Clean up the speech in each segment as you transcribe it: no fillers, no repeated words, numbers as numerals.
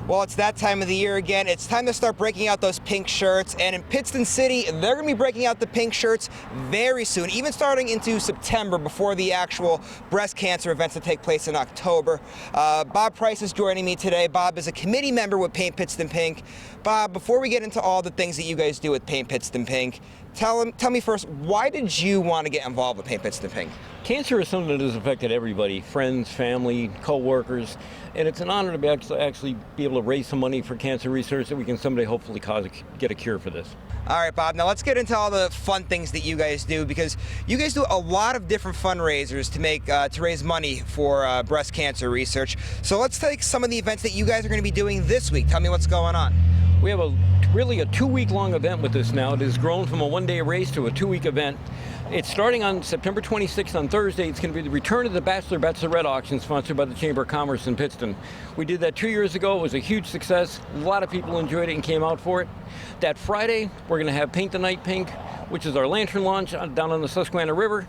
Well, it's that time of the year again. It's time to start breaking out those pink shirts. And in Pittston City, they're going to be breaking out the pink shirts very soon, even starting into September before the actual breast cancer events that take place in October. Bob Price is joining me today. Bob is a committee member with Paint Pittston Pink. Bob, before we get into all the things that you guys do with Paint Pittston Pink, tell me first, why did you want to get involved with Paint Pittston Pink? Cancer is something that has affected everybody, friends, family, co-workers, and it's an honor to actually be able to raise some money for cancer research that we can someday hopefully get a cure for this. All right, Bob, now let's get into all the fun things that you guys do, because you guys do a lot of different fundraisers to raise money for breast cancer research. So let's take some of the events that you guys are going to be doing this week. Tell me what's going on. We have really a 2-week-long event with this now. It has grown from a one-day race to a 2-week event. It's starting on September 26th on Thursday. It's going to be the return of the Bachelorette auction sponsored by the Chamber of Commerce in Pittston. We did that 2 years ago. It was a huge success. A lot of people enjoyed it and came out for it. That Friday, we're going to have Paint the Night Pink, which is our lantern launch down on the Susquehanna River,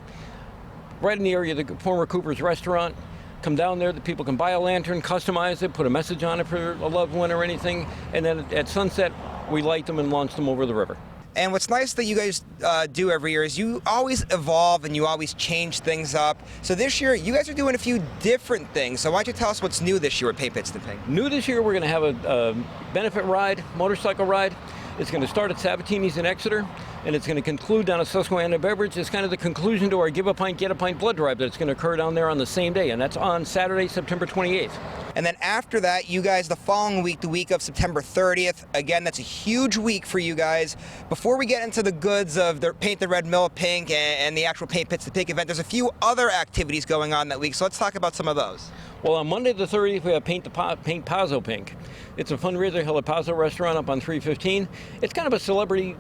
right in the area of the former Cooper's restaurant. Come down there, the people can buy a lantern, customize it, put a message on it for a loved one or anything, and then at sunset, we light them and launch them over the river. And what's nice that you guys do every year is you always evolve and you always change things up. So this year, you guys are doing a few different things. So why don't you tell us what's new this year at Paint Pittston Pink? New this year, we're going to have a benefit ride, motorcycle ride. It's going to start at Sabatini's in Exeter, and it's going to conclude down at Susquehanna Beverage. It's kind of the conclusion to our Give a Pint, Get a Pint blood drive that's going to occur down there on the same day, and that's on Saturday, September 28th. And then after that, you guys, the following week, the week of September 30th, again, that's a huge week for you guys. Before we get into the goods of the Paint the Red Mill Pink and the actual Paint Pittston Pink event, there's a few other activities going on that week, so let's talk about some of those. Well, on Monday the 30th, we have Paint Pazzo Pink. It's a fundraiser held at Pazzo Restaurant up on 315. It's kind of a celebrity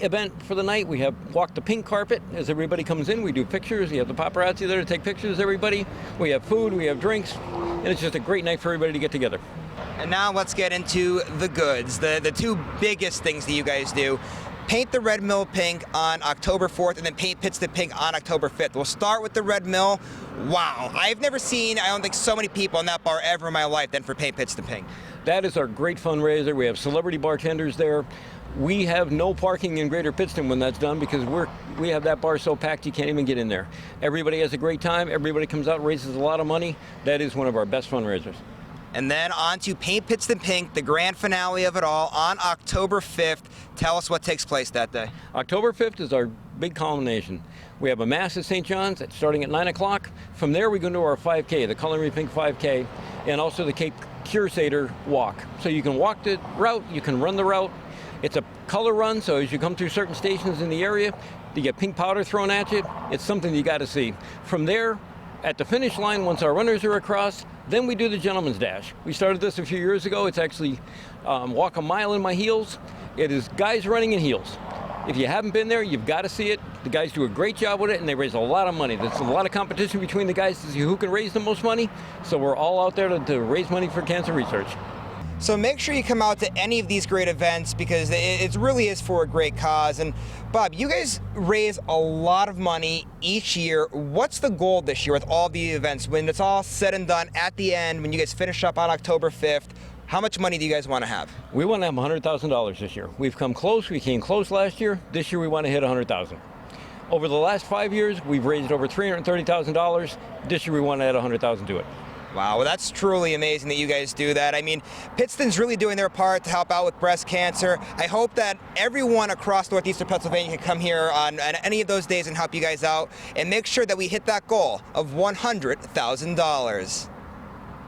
event for the night. We have Walk the Pink Carpet. As everybody comes in, we do pictures. We have the paparazzi there to take pictures of everybody. We have food, we have drinks, and it's just a great night for everybody to get together. And now let's get into the goods, the two biggest things that you guys do. Paint the Red Mill Pink on October 4th, and then Paint Pittston Pink on October 5th. We'll start with the Red Mill. Wow, I've never seen, I don't think, so many people in that bar ever in my life than for Paint Pittston Pink. That is our great fundraiser. We have celebrity bartenders there. We have no parking in Greater Pittston when that's done because we have that bar so packed you can't even get in there. Everybody has a great time. Everybody comes out and raises a lot of money. That is one of our best fundraisers. And then on to Paint Pittston Pink, the grand finale of it all, on October 5th. Tell us what takes place that day. October 5th is our big culmination. We have a Mass at St. John's starting at 9 o'clock. From there, we go into our 5K, the Color Me Pink 5K, and also the Cape Crusader Walk. So you can walk the route, you can run the route. It's a color run, so as you come through certain stations in the area, you get pink powder thrown at you. It's something you got to see. From there, at the finish line, once our runners are across, then we do the Gentleman's Dash. We started this a few years ago. It's actually walk a mile in my heels. It is guys running in heels. If you haven't been there, you've got to see it. The guys do a great job with it, and they raise a lot of money. There's a lot of competition between the guys to see who can raise the most money. So we're all out there to raise money for cancer research. So make sure you come out to any of these great events because it really is for a great cause. And Bob, you guys raise a lot of money each year. What's the goal this year with all the events? When it's all said and done at the end, when you guys finish up on October 5th, how much money do you guys want to have? We want to have $100,000 this year. We've come close. We came close last year. This year we want to hit $100,000. Over the last 5 years, we've raised over $330,000. This year we want to add $100,000 to it. Wow, well, that's truly amazing that you guys do that. I mean, Pittston's really doing their part to help out with breast cancer. I hope that everyone across northeastern Pennsylvania can come here on any of those days and help you guys out and make sure that we hit that goal of $100,000.